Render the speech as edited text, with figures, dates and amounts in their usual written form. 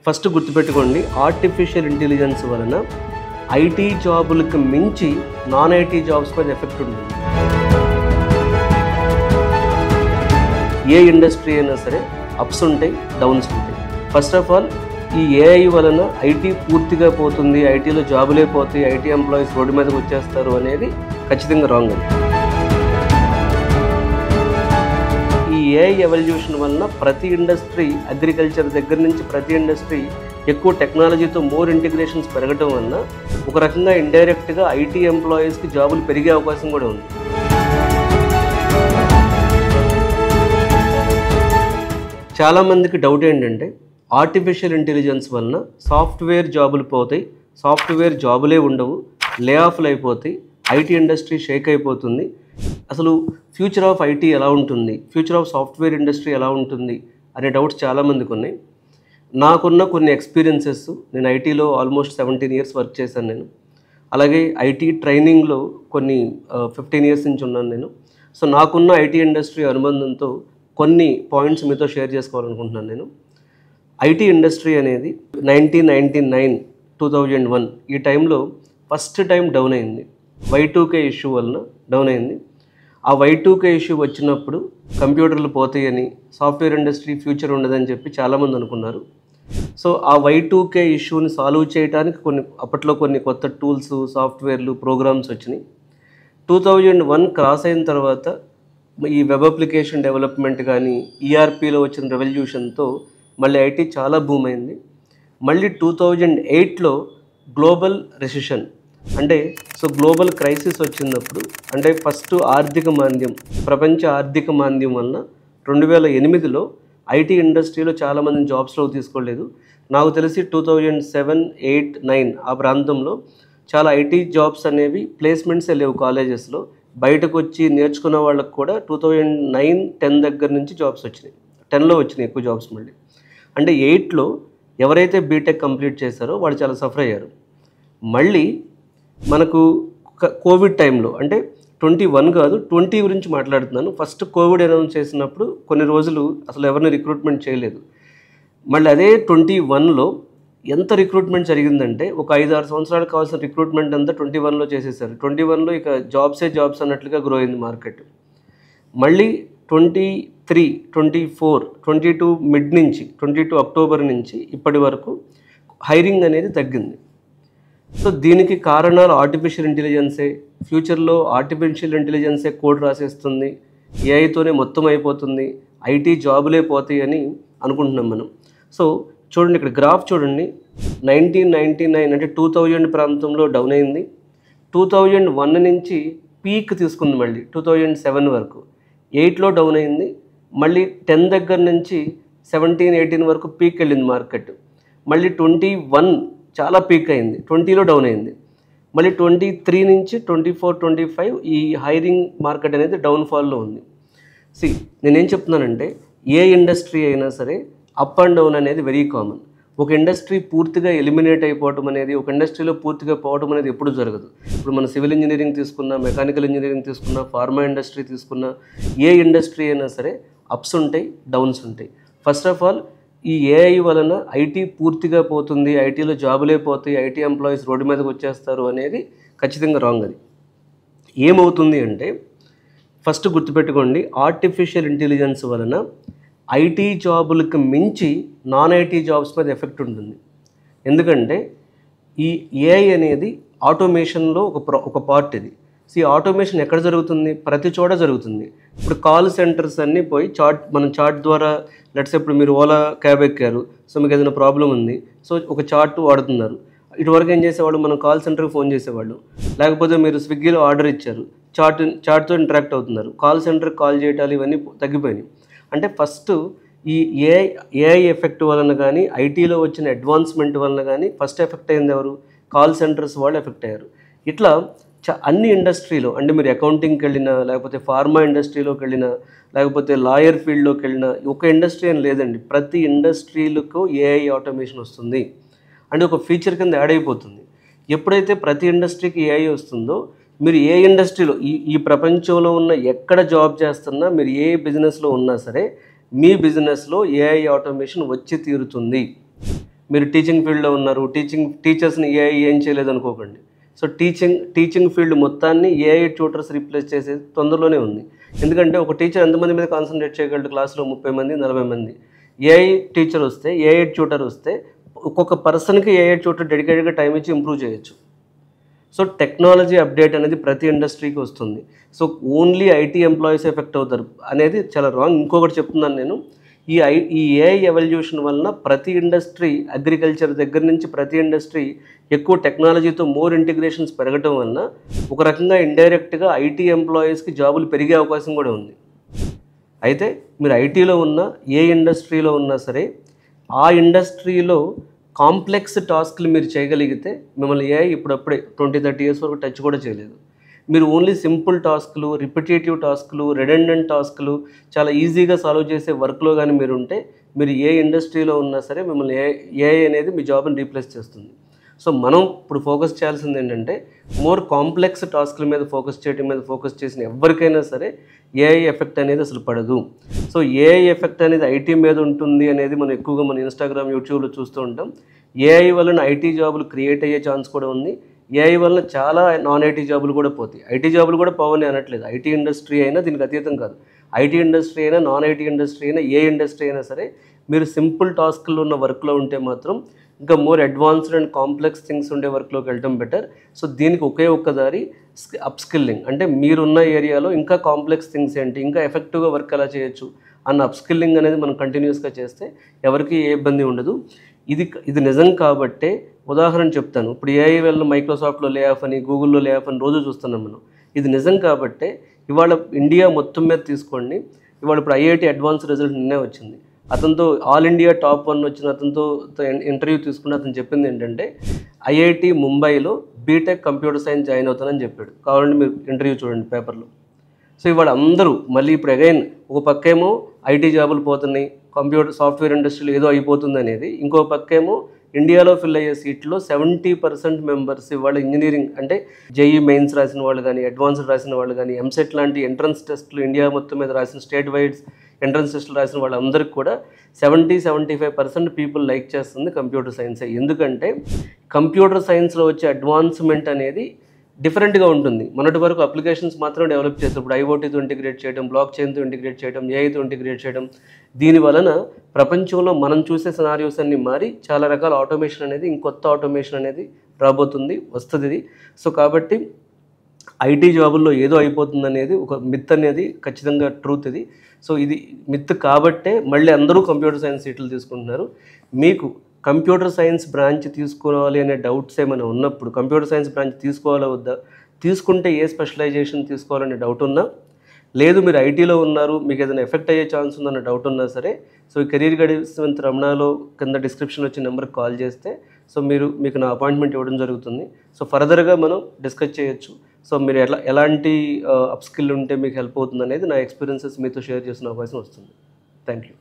First గుర్తుపెట్టుకోండి, artificial intelligence వలన IT జాబులకు మించి నాన్ ఐటీ జాబ్స్ పైన ఎఫెక్ట్ ఉంటుంది. ఏ ఇండస్ట్రీ అయినా సరే అప్స్ ఉంటాయి, డౌన్స్ ఉంటాయి. ఫస్ట్ ఆఫ్ ఆల్ ఈ ఏఐ వలన ఐటీ పూర్తిగా పోతుంది, ఐటీలో జాబులే పోతాయి, ఐటీ ఎంప్లాయీస్ రోడ్డు మీదకి వచ్చేస్తారు అనేది ఖచ్చితంగా రాంగ్ అండి. ఈ ఏఐ ఎవల్యూషన్ వలన ప్రతి ఇండస్ట్రీ, అగ్రికల్చర్ దగ్గర నుంచి ప్రతి ఇండస్ట్రీ ఎక్కువ టెక్నాలజీతో మోర్ ఇంటిగ్రేషన్స్ పెరగడం వలన ఒక రకంగా ఇండైరెక్ట్గా ఐటీ ఎంప్లాయీస్కి జాబులు పెరిగే అవకాశం కూడా ఉంది. చాలామందికి డౌట్ ఏంటంటే ఆర్టిఫిషియల్ ఇంటెలిజెన్స్ వలన సాఫ్ట్వేర్ జాబులు పోతాయి, సాఫ్ట్వేర్ జాబులే ఉండవు, లే ఆఫ్లు అయిపోతాయి, ఐటీ ఇండస్ట్రీ షేక్ అయిపోతుంది, అసలు ఫ్యూచర్ ఆఫ్ ఐటీ ఎలా ఉంటుంది, ఫ్యూచర్ ఆఫ్ సాఫ్ట్వేర్ ఇండస్ట్రీ ఎలా ఉంటుంది అనే డౌట్స్ చాలామందికి ఉన్నాయి. నాకున్న కొన్ని ఎక్స్పీరియన్సెస్, నేను ఐటీలో ఆల్మోస్ట్ 17 years వర్క్ చేశాను నేను. అలాగే ఐటీ ట్రైనింగ్లో కొన్ని 15 years నుంచి ఉన్నాను నేను. సో నాకున్న ఐటీ ఇండస్ట్రీ అనుబంధంతో కొన్ని పాయింట్స్ మీతో షేర్ చేసుకోవాలనుకుంటున్నాను నేను. ఐటీ ఇండస్ట్రీ అనేది 1999, 2001 ఈ టైంలో ఫస్ట్ టైం డౌన్ అయింది. Y2K ఇష్యూ వలన డౌన్ అయింది. ఆ Y2K ఇష్యూ వచ్చినప్పుడు కంప్యూటర్లు పోతాయని, సాఫ్ట్వేర్ ఇండస్ట్రీ ఫ్యూచర్ ఉండదని చెప్పి చాలామంది అనుకున్నారు. సో ఆ Y2K ఇష్యూని సాల్వ్ చేయడానికి అప్పట్లో కొన్ని కొత్త టూల్స్, సాఫ్ట్వేర్లు, ప్రోగ్రామ్స్ వచ్చినాయి. 2001 క్రాస్ అయిన తర్వాత ఈ వెబ్ అప్లికేషన్ డెవలప్మెంట్ కానీ, ఈఆర్పీలో వచ్చిన రెవల్యూషన్తో మళ్ళీ ఐటీ చాలా బూమ్ అయింది. మళ్ళీ 2008లో గ్లోబల్ రెసిషన్ అంటే గ్లోబల్ క్రైసిస్ వచ్చినప్పుడు, అంటే ఫస్ట్ ఆర్థిక మాంద్యం, ప్రపంచ ఆర్థిక మాంద్యం వలన 2008లో ఐటీ ఇండస్ట్రీలో చాలామంది జాబ్స్లో తీసుకోలేదు. నాకు తెలిసి 2007, 8, 9 ఆ ప్రాంతంలో చాలా ఐటీ జాబ్స్ అనేవి ప్లేస్మెంట్సే లేవు కాలేజెస్లో. బయటకు వచ్చి నేర్చుకున్న వాళ్ళకు కూడా 2009, 10 దగ్గర నుంచి జాబ్స్ వచ్చినాయి. 10లో వచ్చినాయి ఎక్కువ జాబ్స్ మళ్ళీ. అంటే 8లో ఎవరైతే బీటెక్ కంప్లీట్ చేశారో వాళ్ళు చాలా సఫర్ అయ్యారు. మళ్ళీ మనకు కోవిడ్ టైంలో, అంటే 21 కాదు 20 గురించి మాట్లాడుతున్నాను. ఫస్ట్ కోవిడ్ అనౌన్స్ చేసినప్పుడు కొన్ని రోజులు అసలు ఎవరిని రిక్రూట్మెంట్ చేయలేదు. మళ్ళీ అదే 21లో ఎంత రిక్రూట్మెంట్ జరిగిందంటే ఒక 5-6 సంవత్సరాలకు కావాల్సిన రిక్రూట్మెంట్ అంతా 21లో చేసేసారు. 21లో ఇక జాబ్స్ అన్నట్లుగా గ్రో అయింది మార్కెట్. మళ్ళీ 23, 24, 22 మిడ్ నుంచి, 22 అక్టోబర్ నుంచి ఇప్పటి వరకు హైరింగ్ అనేది తగ్గింది. సో దీనికి కారణాలు ఆర్టిఫిషియల్ ఇంటెలిజెన్సే. ఫ్యూచర్లో ఆర్టిఫిషియల్ ఇంటెలిజెన్సే కోడ్ రాసేస్తుంది, ఏఐతోనే మొత్తం అయిపోతుంది, ఐటీ జాబులే పోతాయి అని అనుకుంటున్నాం మనం. సో చూడండి, ఇక్కడ గ్రాఫ్ చూడండి. 1999 అంటే 2000 ప్రాంతంలో డౌన్ అయింది. 2001 నుంచి పీక్ తీసుకుంది, మళ్ళీ 2007 వరకు. 8లో డౌన్ అయింది. మళ్ళీ 10 దగ్గర నుంచి 17, 18 వరకు పీక్ వెళ్ళింది మార్కెట్. మళ్ళీ 21 చాలా పీక్ అయింది, 20లో డౌన్ అయింది. మళ్ళీ 23 నుంచి 24, 25 ఈ హైరింగ్ మార్కెట్ అనేది డౌన్ఫాల్లో ఉంది. నేనేం చెప్తున్నానంటే ఏ ఇండస్ట్రీ అయినా సరే అప్ అండ్ డౌన్ అనేది వెరీ కామన్. ఒక ఇండస్ట్రీ పూర్తిగా ఎలిమినేట్ అయిపోవటం అనేది, ఒక ఇండస్ట్రీలో పూర్తిగా పోవడం అనేది ఎప్పుడు జరగదు. ఇప్పుడు మన సివిల్ ఇంజనీరింగ్ తీసుకున్నా, మెకానికల్ ఇంజనీరింగ్ తీసుకున్నా, ఫార్మా ఇండస్ట్రీ తీసుకున్నా, ఏ ఇండస్ట్రీ అయినా సరే అప్స్ ఉంటాయి, డౌన్స్ ఉంటాయి. ఫస్ట్ ఆఫ్ ఆల్ ఈ ఏఐ వలన ఐటీ పూర్తిగా పోతుంది, ఐటీలో జాబులే పోతాయి, ఐటీ ఎంప్లాయీస్ రోడ్డు మీదకి వచ్చేస్తారు అనేది ఖచ్చితంగా రాంగ్. అది ఏమవుతుంది అంటే ఫస్ట్ గుర్తుపెట్టుకోండి, ఆర్టిఫిషియల్ ఇంటెలిజెన్స్ వలన ఐటీ జాబులకు మించి నాన్ ఐటీ జాబ్స్ మీద ఎఫెక్ట్ ఉంటుంది. ఎందుకంటే ఈ ఏఐ అనేది ఆటోమేషన్లో ఒక పార్ట్. ఇది ఆటోమేషన్ ఎక్కడ జరుగుతుంది? ప్రతి చోట జరుగుతుంది. ఇప్పుడు కాల్ సెంటర్స్ అన్నీ పోయి మనం చాట్ ద్వారా, లెట్స్ ఇప్పుడు మీరు ఓలా క్యాబ్ ఎక్కారు, సో మీకు ఏదైనా ప్రాబ్లం ఉంది, సో ఒక చాట్ వాడుతున్నారు. ఇటువరకు ఏం చేసేవాళ్ళు, మనం కాల్ సెంటర్కి ఫోన్ చేసేవాళ్ళు. లేకపోతే మీరు స్విగ్గీలో ఆర్డర్ ఇచ్చారు, చాట్తో ఇంటరాక్ట్ అవుతున్నారు. కాల్ సెంటర్కి కాల్ చేయటాలు ఇవన్నీ తగ్గిపోయినాయి. అంటే ఫస్ట్ ఈ ఏఐ ఎఫెక్ట్ వలన కానీ, ఐటీలో వచ్చిన అడ్వాన్స్మెంట్ వలన కానీ ఫస్ట్ ఎఫెక్ట్ అయింది ఎవరు? కాల్ సెంటర్స్ వాళ్ళు ఎఫెక్ట్ అయ్యారు. ఇట్లా అన్ని ఇండస్ట్రీలో, అంటే మీరు అకౌంటింగ్కి వెళ్ళినా, లేకపోతే ఫార్మా ఇండస్ట్రీలోకి వెళ్ళినా, లేకపోతే లాయర్ ఫీల్డ్లోకి వెళ్ళినా, ఒక ఇండస్ట్రీ అని లేదండి, ప్రతి ఇండస్ట్రీలకు ఏఐ ఆటోమేషన్ వస్తుంది. అంటే ఒక ఫీచర్ కింద యాడ్ అయిపోతుంది. ఎప్పుడైతే ప్రతి ఇండస్ట్రీకి ఏఐ వస్తుందో, మీరు ఏ ఇండస్ట్రీలో, ఈ ప్రపంచంలో ఉన్న ఎక్కడ జాబ్ చేస్తున్నా, మీరు ఏ బిజినెస్లో ఉన్నా సరే, మీ బిజినెస్లో ఏఐ ఆటోమేషన్ వచ్చి తీరుతుంది. మీరు టీచింగ్ ఫీల్డ్లో ఉన్నారు, టీచర్స్ని ఏఐ ఏం చేయలేదు అనుకోకండి. సో టీచింగ్ ఫీల్డ్ మొత్తాన్ని ఏఐ ట్యూటర్స్ రీప్లేస్ చేసే తొందరలోనే ఉంది. ఎందుకంటే ఒక టీచర్ ఎంతమంది మీద కాన్సన్ట్రేట్ చేయగలడు? క్లాస్లో 30 మంది 40 మంది. ఏఐ టీచర్ వస్తే, ఏఐ ట్యూటర్ వస్తే ఒక్కొక్క పర్సన్కి ఏఐ ట్యూటర్ డెడికేటెడ్గా టైం ఇచ్చి ఇంప్రూవ్ చేయొచ్చు. సో టెక్నాలజీ అప్డేట్ అనేది ప్రతి ఇండస్ట్రీకి వస్తుంది. So only IT employees effect అవుతారు అనేది చాలా రాంగ్. ఇంకొకటి చెప్తున్నాను నేను, ఈ ఏఐ ఎవల్యూషన్ వలన ప్రతి ఇండస్ట్రీ, అగ్రికల్చర్ దగ్గర నుంచి ప్రతి ఇండస్ట్రీ ఎక్కువ టెక్నాలజీతో మోర్ ఇంటిగ్రేషన్స్ పెరగటం వలన ఒక రకంగా ఇండైరెక్ట్గా ఐటీ ఎంప్లాయీస్కి జాబులు పెరిగే అవకాశం కూడా ఉంది. అయితే మీరు ఐటీలో ఉన్నా, ఏ ఇండస్ట్రీలో ఉన్నా సరే, ఆ ఇండస్ట్రీలో కాంప్లెక్స్ టాస్క్లు మీరు చేయగలిగితే మిమ్మల్ని ఏఐ ఇప్పుడప్పుడే 20-30 ఇయర్స్ వరకు టచ్ కూడా చేయలేదు. మీరు ఓన్లీ సింపుల్ టాస్క్లు, రిపిటేటివ్ టాస్క్లు, రెడెండెంట్ టాస్క్లు చాలా ఈజీగా సాల్వ్ చేసే వర్క్లో కానీ మీరు ఉంటే, మీరు ఏ ఇండస్ట్రీలో ఉన్నా సరే మిమ్మల్ని ఏఐ అనేది మీ జాబ్ని రీప్లేస్ చేస్తుంది. సో మనం ఇప్పుడు ఫోకస్ చేయాల్సింది ఏంటంటే, మోర్ కాంప్లెక్స్ టాస్క్ల మీద ఫోకస్ చేసిన ఎవరికైనా సరే ఏఐ ఎఫెక్ట్ అనేది అసలు పడదు. సో ఏఐ ఎఫెక్ట్ అనేది ఐటీ మీద ఉంటుంది అనేది మనం ఎక్కువగా మన ఇన్స్టాగ్రామ్, యూట్యూబ్లో చూస్తూ ఉంటాం. ఏఐ వలన ఐటీ జాబులు క్రియేట్ అయ్యే ఛాన్స్ కూడా ఉంది. ఏఐ వలన చాలా నాన్ ఐటీ జాబులు కూడా పోతాయి. ఐటీ జాబులు కూడా పోవని అనట్లేదు. ఐటీ ఇండస్ట్రీ అయినా దీనికి అతీతం కాదు. ఐటీ ఇండస్ట్రీ అయినా, నాన్ ఐటీ ఇండస్ట్రీ అయినా, ఏ ఇండస్ట్రీ అయినా సరే మీరు సింపుల్ టాస్క్లో ఉన్న వర్క్లో ఉంటే మాత్రం ఇంకా more advanced and complex things ఉండే వర్క్లోకి వెళ్ళడం బెటర్. సో దీనికి ఒకే ఒక్క దారి అప్స్కిల్లింగ్. అంటే మీరున్న ఏరియాలో ఇంకా కాంప్లెక్స్ థింగ్స్ ఏంటి, ఇంకా ఎఫెక్టివ్గా వర్క్ ఎలా చేయొచ్చు అన్న అప్స్కిల్లింగ్ అనేది మనం కంటిన్యూస్గా చేస్తే ఎవరికి ఏ ఇబ్బంది ఉండదు. ఇది నిజం కాబట్టే ఉదాహరణ చెప్తాను. ఇప్పుడు ఏఐ వల్ల మైక్రోసాఫ్ట్లో లే ఆఫ్ అని, గూగుల్లో లే ఆఫ్ అని రోజు చూస్తున్నాం మనం. ఇది నిజం కాబట్టే ఇవాళ ఇండియా మొత్తం మీద తీసుకోండి, ఇవాళ ఇప్పుడు ఐఐటి అడ్వాన్స్ రిజల్ట్ నిన్నే వచ్చింది. అతనితో ఆల్ ఇండియా టాప్ 1 వచ్చిన అతనితో ఇంటర్వ్యూ తీసుకుని అతను చెప్పింది ఏంటంటే, ఐఐటి ముంబైలో బీటెక్ కంప్యూటర్ సైన్స్ జాయిన్ అవుతానని చెప్పాడు. కావాలంటే మీరు ఇంటర్వ్యూ చూడండి పేపర్లో. సో ఇవాళ అందరూ మళ్ళీ ఇప్పుడు అగైన్ ఒక పక్కేమో ఐటీ జాబులు పోతున్నాయి, సాఫ్ట్వేర్ ఇండస్ట్రీలో ఏదో అయిపోతుంది అనేది, ఇంకో పక్కేమో ఇండియాలో ఫిల్ అయ్యే సీట్లో 70% మెంబర్స్ ఇవాళ ఇంజనీరింగ్ అంటే జేఈ మెయిన్స్ రాసిన వాళ్ళు కానీ, అడ్వాన్స్డ్ రాసిన వాళ్ళు కానీ, ఎంసెట్ లాంటి ఎంట్రన్స్ టెస్టులు ఇండియా మొత్తం మీద రాసిన స్టేట్ వైడ్ ఎంట్రన్స్ టెస్టులు రాసిన వాళ్ళందరికీ కూడా 70-75% పీపుల్ లైక్ చేస్తుంది కంప్యూటర్ సైన్సే. ఎందుకంటే కంప్యూటర్ సైన్స్లో వచ్చే అడ్వాన్స్మెంట్ అనేది డిఫరెంట్గా ఉంటుంది. మొన్నటి వరకు అప్లికేషన్స్ మాత్రం డెవలప్ చేస్తారు. ఇప్పుడు ఐఓటీతో ఇంటిగ్రేట్ చేయడం, బ్లాక్ చైన్తో ఇంటిగ్రేట్ చేయడం, ఏఐతో ఇంటిగ్రేట్ చేయడం, దీని వలన ప్రపంచంలో మనం చూసే సినారియోస్ అన్ని మారి చాలా రకాల ఆటోమేషన్ అనేది, ఇంకొత్త ఆటోమేషన్ అనేది వస్తుంది ఇది. సో కాబట్టి ఐటీ జాబుల్లో ఏదో అయిపోతుంది అనేది ఒక మిత్ అనేది ఖచ్చితంగా ట్రూత్ ఇది. సో ఇది మిత్ కాబట్టే మళ్ళీ అందరూ కంప్యూటర్ సైన్స్ సీట్లు తీసుకుంటున్నారు. మీకు కంప్యూటర్ సైన్స్ బ్రాంచ్ తీసుకోవాలి అనే డౌట్స్ ఏమైనా ఉన్నప్పుడు, కంప్యూటర్ సైన్స్ బ్రాంచ్ తీసుకోవాలా వద్దా, తీసుకుంటే ఏ స్పెషలైజేషన్ తీసుకోవాలనే డౌట్ ఉన్నా, లేదు మీరు ఐటీలో ఉన్నారు మీకు ఏదైనా ఎఫెక్ట్ అయ్యే ఛాన్స్ ఉందన్న డౌట్ ఉన్నా సరే, సో ఈ కెరీర్ గైడెన్స్ విత్ రమణలో కింద డిస్క్రిప్షన్లో వచ్చే నెంబర్కి కాల్ చేస్తే సో మీకు నా అపాయింట్మెంట్ ఇవ్వడం జరుగుతుంది. సో ఫర్దర్గా మనం డిస్కస్ చేయొచ్చు. సో మీరు ఎలాంటి అప్స్కిల్ ఉంటే మీకు హెల్ప్ అవుతుంది అనేది నా ఎక్స్పీరియన్సెస్ మీతో షేర్ చేసిన అవకాశం వస్తుంది. Thank you.